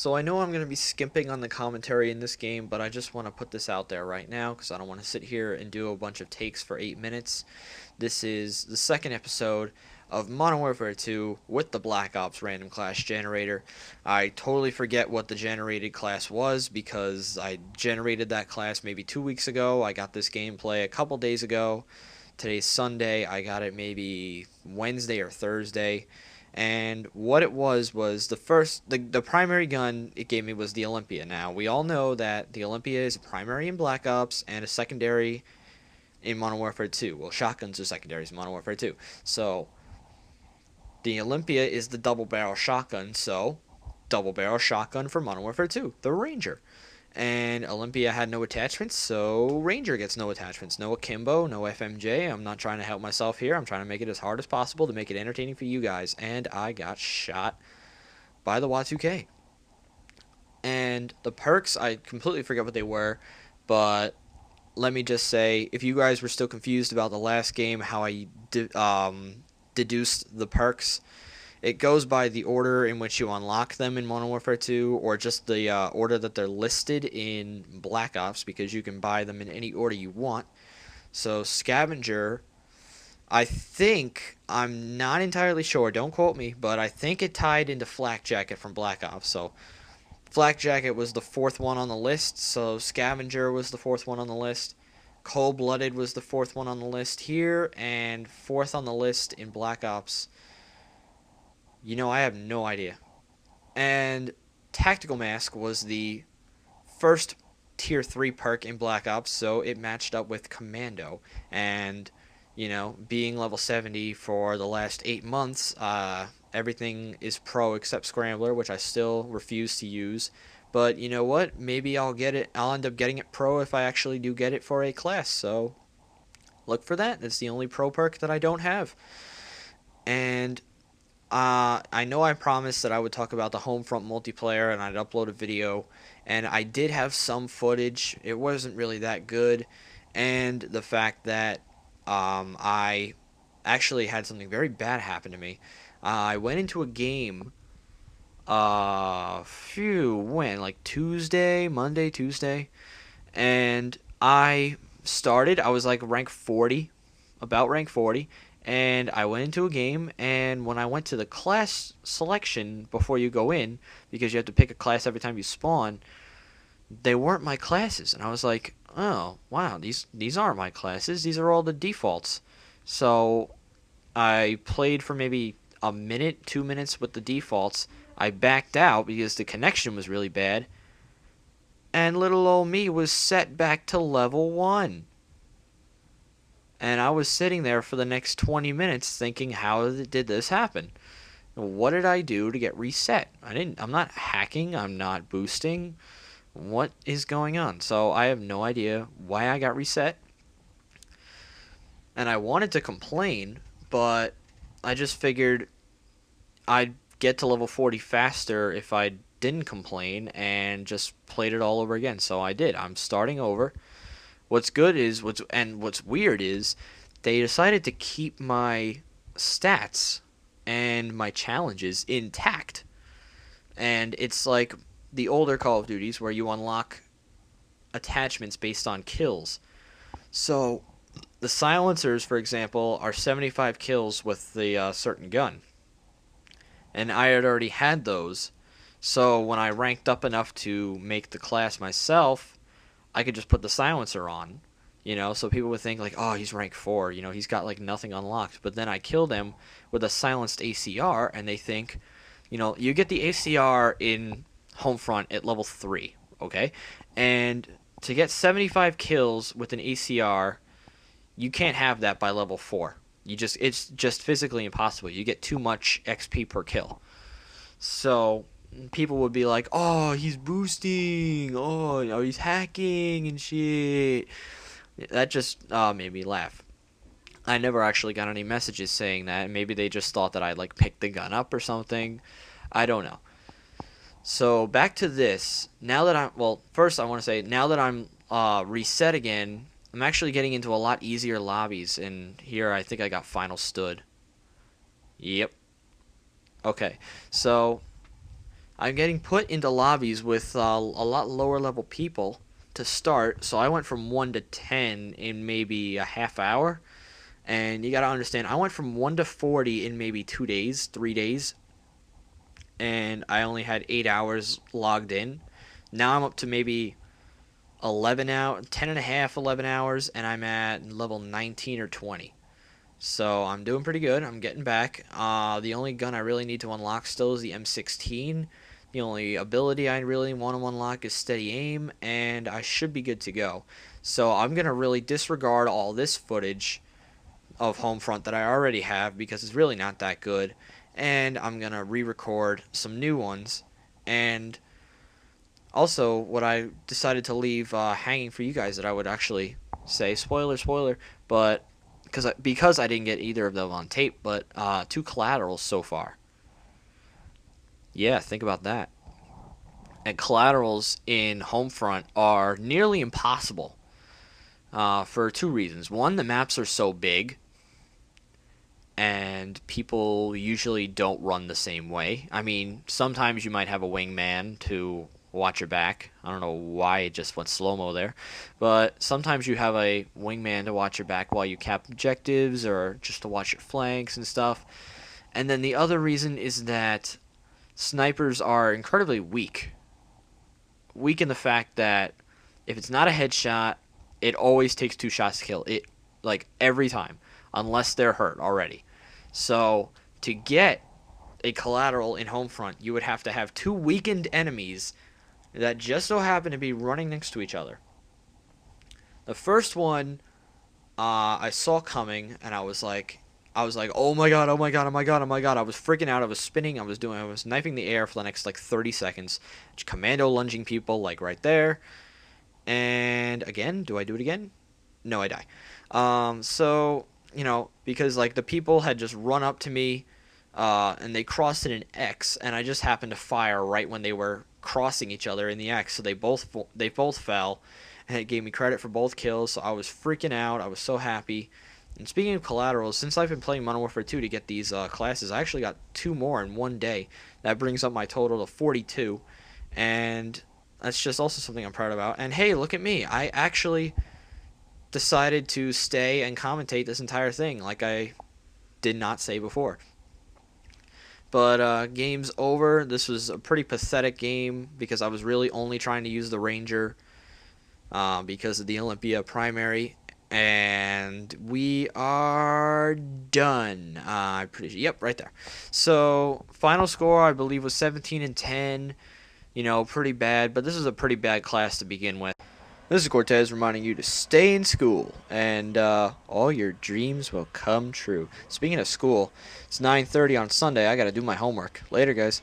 So I know I'm going to be skimping on the commentary in this game, but I just want to put this out there right now because I don't want to sit here and do a bunch of takes for 8 minutes. This is the second episode of Modern Warfare 2 with the Black Ops random class generator. I totally forget what the generated class was because I generated that class maybe 2 weeks ago. I got this gameplay a couple days ago. Today's Sunday. I got it maybe Wednesday or Thursday. And what it was the primary gun it gave me was the Olympia. Now, we all know that the Olympia is a primary in Black Ops and a secondary in Modern Warfare 2. Well, shotguns are secondaries in Modern Warfare 2. So, the Olympia is the double barrel shotgun, so double barrel shotgun for Modern Warfare 2, the Ranger. And Olympia had no attachments, so Ranger gets no attachments. No akimbo, no FMJ. I'm not trying to help myself here. I'm trying to make it as hard as possible to make it entertaining for you guys. And I got shot by the Y2K. And the perks, I completely forget what they were, but let me just say, if you guys were still confused about the last game, how I deduced the perks, it goes by the order in which you unlock them in Modern Warfare 2, or just the order that they're listed in Black Ops, because you can buy them in any order you want. So Scavenger, I think, I'm not entirely sure, don't quote me, but I think it tied into Flak Jacket from Black Ops. So Flak Jacket was the fourth one on the list, so Scavenger was the fourth one on the list. Cold Blooded was the fourth one on the list here, and fourth on the list in Black Ops. I have no idea. And Tactical Mask was the first tier 3 perk in Black Ops, so it matched up with Commando. And, being level 70 for the last 8 months, everything is pro except Scrambler, which I still refuse to use. But you know what? Maybe I'll get it. I'll end up getting it pro if I actually do get it for a class. So look for that. It's the only pro perk that I don't have. And I know I promised that I would talk about the Homefront multiplayer and I'd upload a video, and I did have some footage. It wasn't really that good, and the fact that I actually had something very bad happen to me. I went into a game, when? Like Tuesday, Monday, Tuesday, and I was like rank 40, about rank 40, and I went into a game, and when I went to the class selection before you go in, because you have to pick a class every time you spawn, they weren't my classes, and I was like, oh wow, these aren't my classes, these are all the defaults. So I played for maybe a minute, 2 minutes with the defaults. I backed out because the connection was really bad, and little old me was set back to level 1. And I was sitting there for the next 20 minutes thinking, how did this happen? What did I do to get reset? I'm not hacking, I'm not boosting. What is going on? So I have no idea why I got reset. And I wanted to complain, but I just figured I'd get to level 40 faster if I didn't complain and just played it all over again. So I did. I'm starting over. What's weird is they decided to keep my stats and my challenges intact. And it's like the older Call of Duties where you unlock attachments based on kills. So the silencers, for example, are 75 kills with the certain gun. And I had already had those. So when I ranked up enough to make the class myself, I could just put the silencer on, so people would think like, oh, he's rank 4, he's got like nothing unlocked. But then I kill them with a silenced ACR, and they think, you get the ACR in Homefront at level 3, okay? And to get 75 kills with an ACR, you can't have that by level 4. It's just physically impossible. You get too much XP per kill. So people would be like, oh, he's boosting, oh, he's hacking and shit. That just made me laugh. I never actually got any messages saying that. Maybe they just thought that I like picked the gun up or something. I don't know. So back to this. First I want to say, now that I'm reset again, I'm actually getting into a lot easier lobbies. And here I think I got final stood. Yep. Okay. So I'm getting put into lobbies with a lot lower level people to start. So I went from 1 to 10 in maybe a half hour. And you got to understand, I went from 1 to 40 in maybe 2 days, 3 days. And I only had 8 hours logged in. Now I'm up to maybe 11 out, 10 and a half, 11 hours, and I'm at level 19 or 20. So I'm doing pretty good. I'm getting back. The only gun I really need to unlock still is the M16. The only ability I really want to unlock is steady aim, and I should be good to go. So I'm going to really disregard all this footage of Homefront that I already have because it's really not that good. And I'm going to re-record some new ones. And also, what I decided to leave hanging for you guys that I would actually say, spoiler, spoiler, but because I didn't get either of them on tape, but two collaterals so far. Yeah, think about that. And collaterals in Homefront are nearly impossible for two reasons. One, the maps are so big, and people usually don't run the same way. I mean, sometimes you might have a wingman to watch your back. I don't know why it just went slow-mo there. But sometimes you have a wingman to watch your back while you cap objectives or just to watch your flanks and stuff. And then the other reason is that snipers are incredibly weak. Weak in the fact that if it's not a headshot, it always takes 2 shots to kill. It, like, every time. Unless they're hurt already. So, to get a collateral in Homefront, you would have to have two weakened enemies that just so happen to be running next to each other. The first one I saw coming, and I was like, oh my god, oh my god, oh my god, oh my god. I was freaking out. I was spinning. I was knifing the air for the next like 30 seconds. Just commando lunging people like right there. And again, do I do it again? No, I die. So because like the people had just run up to me, and they crossed in an X, and I just happened to fire right when they were crossing each other in the X, so they both fell, and it gave me credit for both kills. So I was freaking out. I was so happy. And speaking of collaterals, since I've been playing Modern Warfare 2 to get these classes, I actually got 2 more in one day. That brings up my total to 42, and that's just also something I'm proud about. And hey, look at me! I actually decided to stay and commentate this entire thing, like I did not say before. But game's over. This was a pretty pathetic game because I was really only trying to use the Ranger because of the Olympia primary. And we are done. Yep, right there. So final score I believe was 17 and 10. Pretty bad, but this is a pretty bad class to begin with. This is Cortez reminding you to stay in school, and all your dreams will come true. Speaking of school, it's 9:30 on Sunday. I got to do my homework. Later, guys.